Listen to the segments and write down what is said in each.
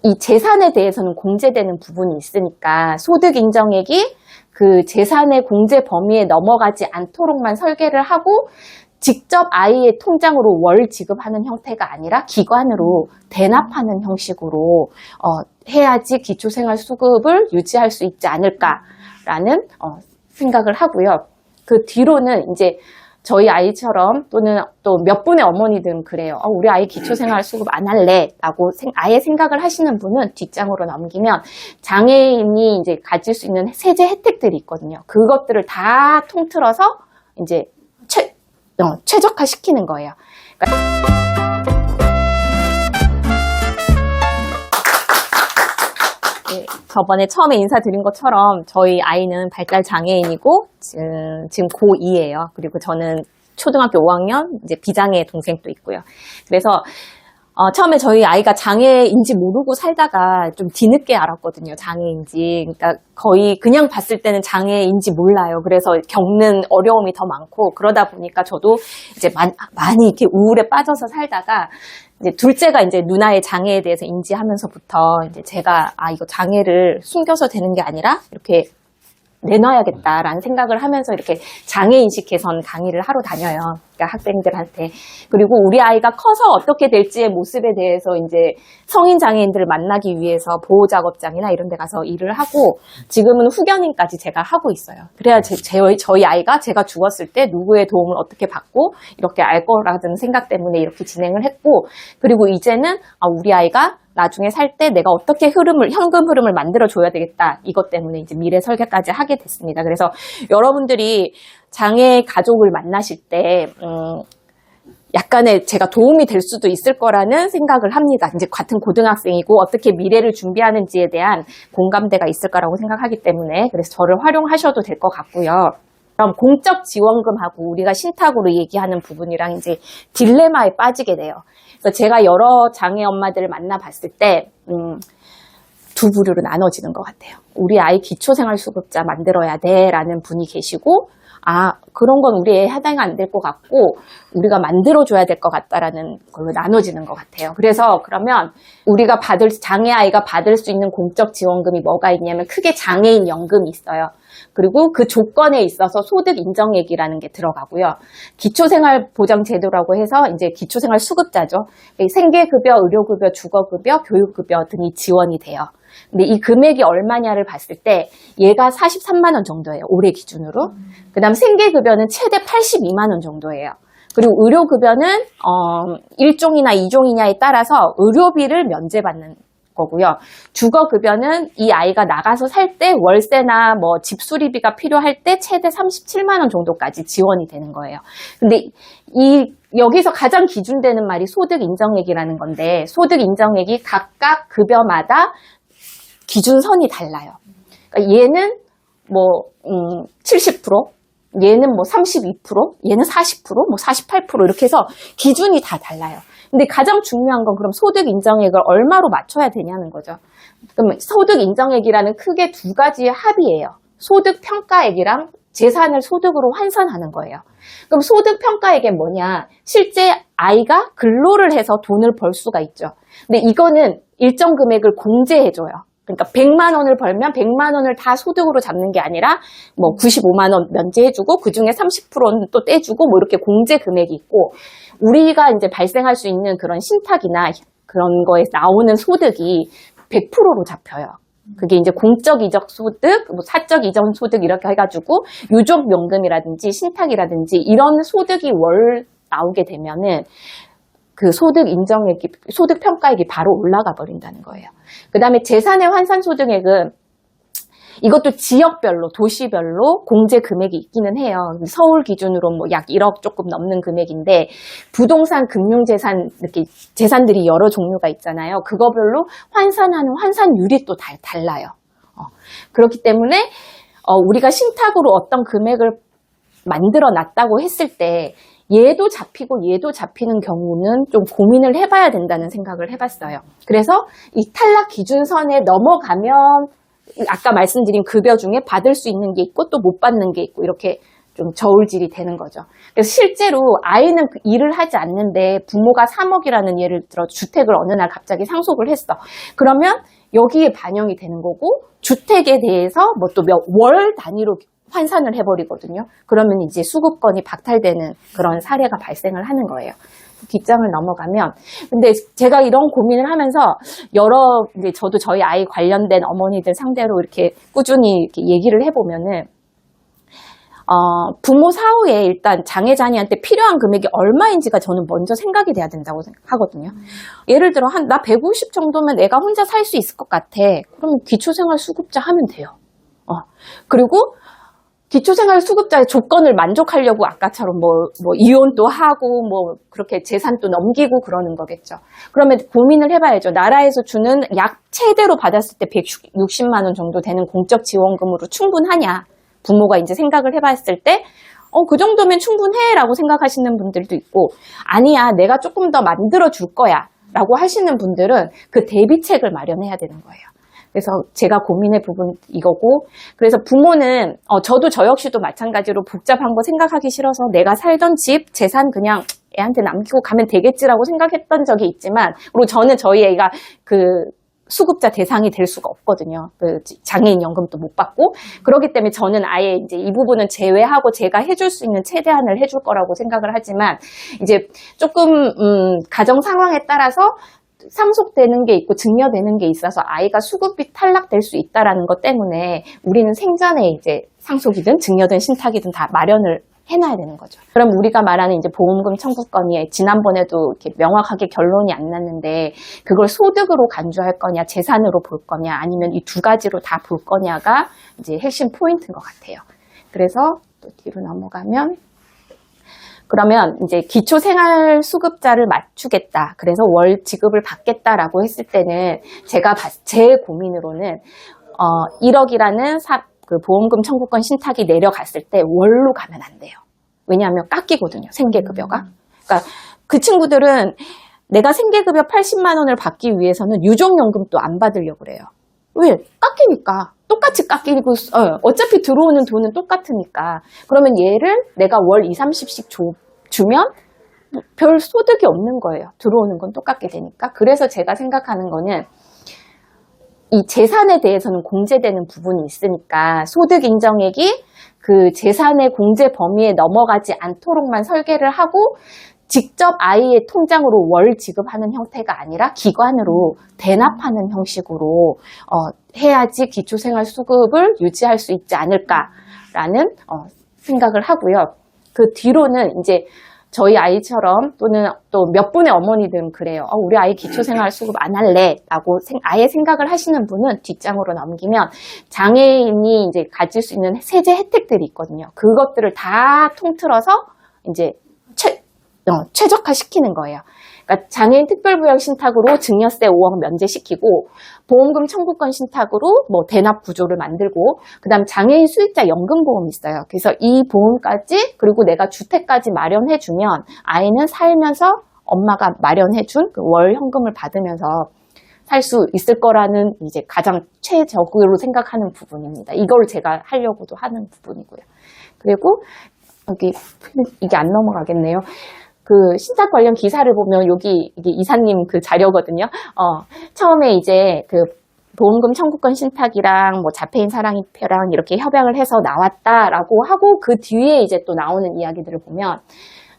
이 재산에 대해서는 공제되는 부분이 있으니까 소득 인정액이 그 재산의 공제 범위에 넘어가지 않도록만 설계를 하고 직접 아이의 통장으로 월 지급하는 형태가 아니라 기관으로 대납하는 형식으로 해야지 기초생활수급을 유지할 수 있지 않을까라는 생각을 하고요. 그 뒤로는 이제 저희 아이처럼 또는 또 몇 분의 어머니들은 그래요. 우리 아이 기초생활수급 안 할래 라고 아예 생각을 하시는 분은 뒷장으로 넘기면 장애인이 이제 가질 수 있는 세제 혜택들이 있거든요. 그것들을 다 통틀어서 이제 최적화시키는 거예요. 저번에 처음에 인사드린 것처럼 저희 아이는 발달 장애인이고 지금 고2예요. 그리고 저는 초등학교 5학년 이제 비장애 동생도 있고요. 그래서 처음에 저희 아이가 장애인지 모르고 살다가 좀 뒤늦게 알았거든요. 장애인지. 그러니까 거의 그냥 봤을 때는 장애인지 몰라요. 그래서 겪는 어려움이 더 많고 그러다 보니까 저도 이제 많이 이렇게 우울에 빠져서 살다가 이제 둘째가 이제 누나의 장애에 대해서 인지하면서부터 이제 제가 이거 장애를 숨겨서 되는 게 아니라 이렇게 내놔야겠다라는 생각을 하면서 이렇게 장애인식 개선 강의를 하러 다녀요. 그러니까 학생들한테. 그리고 우리 아이가 커서 어떻게 될지의 모습에 대해서 이제 성인 장애인들을 만나기 위해서 보호작업장이나 이런 데 가서 일을 하고 지금은 후견인까지 제가 하고 있어요. 그래야 저희 아이가 제가 죽었을 때 누구의 도움을 어떻게 받고 이렇게 알 거라는 생각 때문에 이렇게 진행을 했고 그리고 이제는 우리 아이가 나중에 살 때 내가 어떻게 현금 흐름을 만들어줘야 되겠다. 이것 때문에 이제 미래 설계까지 하게 됐습니다. 그래서 여러분들이 장애 가족을 만나실 때, 약간의 제가 도움이 될 수도 있을 거라는 생각을 합니다. 이제 같은 고등학생이고 어떻게 미래를 준비하는지에 대한 공감대가 있을 거라고 생각하기 때문에 그래서 저를 활용하셔도 될 것 같고요. 그럼 공적 지원금하고 우리가 신탁으로 얘기하는 부분이랑 이제 딜레마에 빠지게 돼요. 그래서 제가 여러 장애 엄마들을 만나봤을 때 두 부류로 나눠지는 것 같아요. 우리 아이 기초생활수급자 만들어야 돼 라는 분이 계시고 그런 건 우리 애에 해당이 안 될 것 같고 우리가 만들어줘야 될 것 같다라는 걸로 나눠지는 것 같아요. 그래서 그러면 우리가 장애 아이가 받을 수 있는 공적 지원금이 뭐가 있냐면 크게 장애인 연금이 있어요. 그리고 그 조건에 있어서 소득 인정액이라는 게 들어가고요. 기초생활보장제도라고 해서 이제 기초생활수급자죠. 생계급여, 의료급여, 주거급여, 교육급여 등이 지원이 돼요. 근데 이 금액이 얼마냐를 봤을 때 얘가 43만 원 정도예요. 올해 기준으로. 그 다음 생계급여는 최대 82만 원 정도예요. 그리고 의료급여는 1종이나 2종이냐에 따라서 의료비를 면제받는 거고요. 주거급여는 이 아이가 나가서 살 때 월세나 뭐 집수리비가 필요할 때 최대 37만 원 정도까지 지원이 되는 거예요. 근데 여기서 가장 기준되는 말이 소득 인정액이라는 건데 소득 인정액이 각각 급여마다 기준선이 달라요. 그러니까 얘는 뭐 70%, 얘는 뭐 32%, 얘는 40%, 뭐 48% 이렇게 해서 기준이 다 달라요. 근데 가장 중요한 건 그럼 소득 인정액을 얼마로 맞춰야 되냐는 거죠. 그럼 소득 인정액이라는 크게 두 가지의 합이에요. 소득 평가액이랑 재산을 소득으로 환산하는 거예요. 그럼 소득 평가액이 뭐냐? 실제 아이가 근로를 해서 돈을 벌 수가 있죠. 근데 이거는 일정 금액을 공제해줘요. 그러니까 100만 원을 벌면 100만 원을 다 소득으로 잡는 게 아니라 뭐 95만 원 면제해주고 그중에 30%는 또 떼주고 뭐 이렇게 공제 금액이 있고 우리가 이제 발생할 수 있는 그런 신탁이나 그런 거에 나오는 소득이 100%로 잡혀요. 그게 이제 공적 이적 소득, 뭐 사적 이전 소득 이렇게 해가지고 유족연금이라든지 신탁이라든지 이런 소득이 월 나오게 되면은 그 소득 인정액이, 소득 평가액이 바로 올라가 버린다는 거예요. 그 다음에 재산의 환산 소득액은 이것도 지역별로, 도시별로 공제 금액이 있기는 해요. 서울 기준으로 뭐 약 1억 조금 넘는 금액인데 부동산, 금융재산 이렇게 재산들이 여러 종류가 있잖아요. 그거별로 환산하는 환산율이 또 달라요. 그렇기 때문에 우리가 신탁으로 어떤 금액을 만들어 놨다고 했을 때 얘도 잡히고 얘도 잡히는 경우는 좀 고민을 해봐야 된다는 생각을 해봤어요. 그래서 이 탈락 기준선에 넘어가면 아까 말씀드린 급여 중에 받을 수 있는 게 있고 또 못 받는 게 있고 이렇게 좀 저울질이 되는 거죠. 그래서 실제로 아이는 그 일을 하지 않는데 부모가 3억이라는 예를 들어 주택을 어느 날 갑자기 상속을 했어. 그러면 여기에 반영이 되는 거고 주택에 대해서 뭐 또 몇 월 단위로 환산을 해버리거든요. 그러면 이제 수급권이 박탈되는 그런 사례가 발생을 하는 거예요. 뒷장을 넘어가면 근데 제가 이런 고민을 하면서 여러 이제 저도 저희 아이 관련된 어머니들 상대로 이렇게 꾸준히 이렇게 얘기를 해보면은 부모 사후에 일단 장애자녀한테 필요한 금액이 얼마인지가 저는 먼저 생각이 돼야 된다고 생각하거든요. 예를 들어 나 150 정도면 내가 혼자 살 수 있을 것 같아. 그러면 기초생활수급자 하면 돼요. 그리고 기초생활수급자의 조건을 만족하려고 아까처럼 뭐 이혼도 하고 뭐 그렇게 재산도 넘기고 그러는 거겠죠. 그러면 고민을 해봐야죠. 나라에서 주는 약 최대로 받았을 때 160만 원 정도 되는 공적 지원금으로 충분하냐. 부모가 이제 생각을 해봤을 때 그 정도면 충분해 라고 생각하시는 분들도 있고 아니야 내가 조금 더 만들어 줄 거야 라고 하시는 분들은 그 대비책을 마련해야 되는 거예요. 그래서 제가 고민의 부분 이거고 그래서 부모는 저도 저 역시도 마찬가지로 복잡한 거 생각하기 싫어서 내가 살던 집 재산 그냥 애한테 남기고 가면 되겠지라고 생각했던 적이 있지만 그리고 저는 저희 애가 그 수급자 대상이 될 수가 없거든요. 그 장애인 연금도 못 받고 그렇기 때문에 저는 아예 이제 이 부분은 제외하고 제가 해줄 수 있는 최대한을 해줄 거라고 생각을 하지만 이제 조금 가정 상황에 따라서 상속되는 게 있고 증여되는 게 있어서 아이가 수급이 탈락될 수 있다라는 것 때문에 우리는 생전에 이제 상속이든 증여든 신탁이든 다 마련을 해놔야 되는 거죠. 그럼 우리가 말하는 이제 보험금 청구권이 지난번에도 이렇게 명확하게 결론이 안 났는데 그걸 소득으로 간주할 거냐, 재산으로 볼 거냐, 아니면 이 두 가지로 다 볼 거냐가 이제 핵심 포인트인 것 같아요. 그래서 또 뒤로 넘어가면 그러면 이제 기초생활수급자를 맞추겠다. 그래서 월 지급을 받겠다라고 했을 때는 제 고민으로는 1억이라는 그 보험금 청구권 신탁이 내려갔을 때 월로 가면 안 돼요. 왜냐하면 깎이거든요. 생계급여가. 그러니까 그 친구들은 내가 생계급여 80만 원을 받기 위해서는 유족연금도 안 받으려고 그래요. 왜? 깎이니까. 똑같이 깎이고 어차피 들어오는 돈은 똑같으니까. 그러면 얘를 내가 월 20, 30씩 주면 별 소득이 없는 거예요. 들어오는 건 똑같게 되니까. 그래서 제가 생각하는 거는 이 재산에 대해서는 공제되는 부분이 있으니까 소득 인정액이 그 재산의 공제 범위에 넘어가지 않도록만 설계를 하고 직접 아이의 통장으로 월 지급하는 형태가 아니라 기관으로 대납하는 형식으로 해야지 기초생활수급을 유지할 수 있지 않을까라는 생각을 하고요. 그 뒤로는 이제 저희 아이처럼 또는 또 몇 분의 어머니들은 그래요. 우리 아이 기초생활수급 안 할래 라고 아예 생각을 하시는 분은 뒷장으로 넘기면 장애인이 이제 가질 수 있는 세제 혜택들이 있거든요. 그것들을 다 통틀어서 이제 최적화 시키는 거예요. 그러니까 장애인 특별부양 신탁으로 증여세 5억 면제시키고 보험금 청구권 신탁으로 뭐 대납 구조를 만들고 그다음 장애인 수익자 연금보험이 있어요. 그래서 이 보험까지 그리고 내가 주택까지 마련해주면 아이는 살면서 엄마가 마련해준 그 월 현금을 받으면서 살 수 있을 거라는 이제 가장 최적으로 생각하는 부분입니다. 이걸 제가 하려고도 하는 부분이고요. 그리고 여기 이게 안 넘어가겠네요. 그 신탁 관련 기사를 보면 여기 이게 이사님 그 자료거든요. 처음에 이제 그 보험금 청구권 신탁이랑 뭐 자폐인 사랑이표랑 이렇게 협약을 해서 나왔다라고 하고 그 뒤에 이제 또 나오는 이야기들을 보면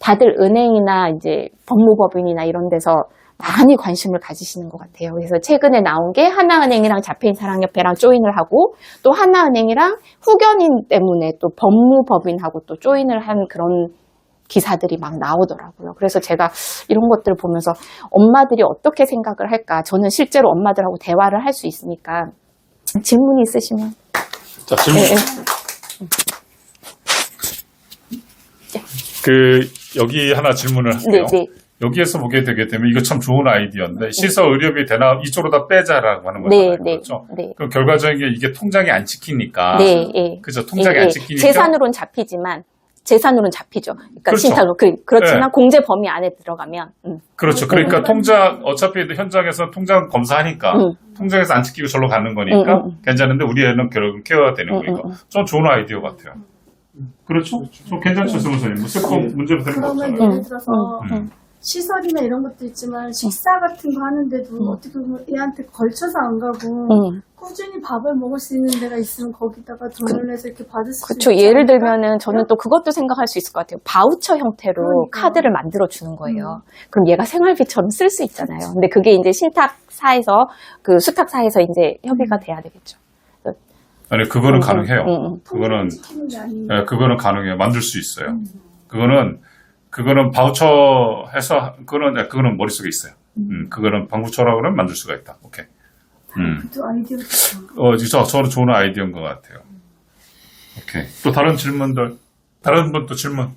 다들 은행이나 이제 법무법인이나 이런 데서 많이 관심을 가지시는 것 같아요. 그래서 최근에 나온 게 하나은행이랑 자폐인 사랑협회랑 조인을 하고 또 하나은행이랑 후견인 때문에 또 법무법인하고 또 조인을 한 그런 기사들이 막 나오더라고요. 그래서 제가 이런 것들을 보면서 엄마들이 어떻게 생각을 할까? 저는 실제로 엄마들하고 대화를 할 수 있으니까 질문이 있으시면. 자, 질문. 여기 하나 질문을 할게요. 네. 여기에서 보게 되게 되면 이거 참 좋은 아이디어인데 시설 의료비 대납 이쪽으로 다 빼자라고 하는 거잖아요. 그렇죠? 네. 그럼 결과적인 게 이게 통장이 안 찍히니까. 네. 그죠? 통장이 안 찍히니까. 재산으로는 잡히지만 재산으로는 잡히죠. 그러니까 그렇죠. 신탁으로 그렇지만 네. 공제 범위 안에 들어가면. 그렇죠. 그러니까 통장 어차피 현장에서 통장 검사하니까 통장에서 안 찍히고 절로 가는 거니까 괜찮은데 우리 애는 결국은 케어가 되는 거니까 좀 좋은 아이디어 같아요. 그렇죠? 좀 괜찮죠, 선생님. 뭐 쓸거 문제로 되는 거 그러면 없잖아요. 예를 들어서 시설이나 이런 것도 있지만 식사 같은 거 하는데도 어떻게 보면 얘한테 걸쳐서 안 가고 꾸준히 밥을 먹을 수 있는 데가 있으면 거기다가 돈을 내서 이렇게 받을 수 그렇죠. 있지 예를 않을까? 들면은 저는 또 그것도 생각할 수 있을 것 같아요. 바우처 형태로 그러니까. 카드를 만들어 주는 거예요. 그럼 얘가 생활비처럼 쓸 수 있잖아요. 근데 그게 이제 신탁사에서 그 수탁사에서 이제 협의가 돼야 되겠죠. 아니, 그거는 가능해요. 그거는, 시키는 게 아니고 예, 그거는 가능해요. 만들 수 있어요. 그거는 바우처 해서, 그거는 머릿속에 있어요. 그거는 방부처라고 하면 만들 수가 있다. 오케이. 또 아이디어 좋다. 저는 좋은 아이디어인 것 같아요. 오케이. 또 다른 질문들, 다른 분 또 질문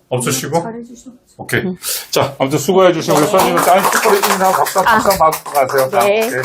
없으시고? 잘해주셔. 오케이. 자, 아무튼 수고해 주신 우리 선생님한테 초콜릿 인사하고 박수 한번 받고 가세요. 자, 네. 오케이.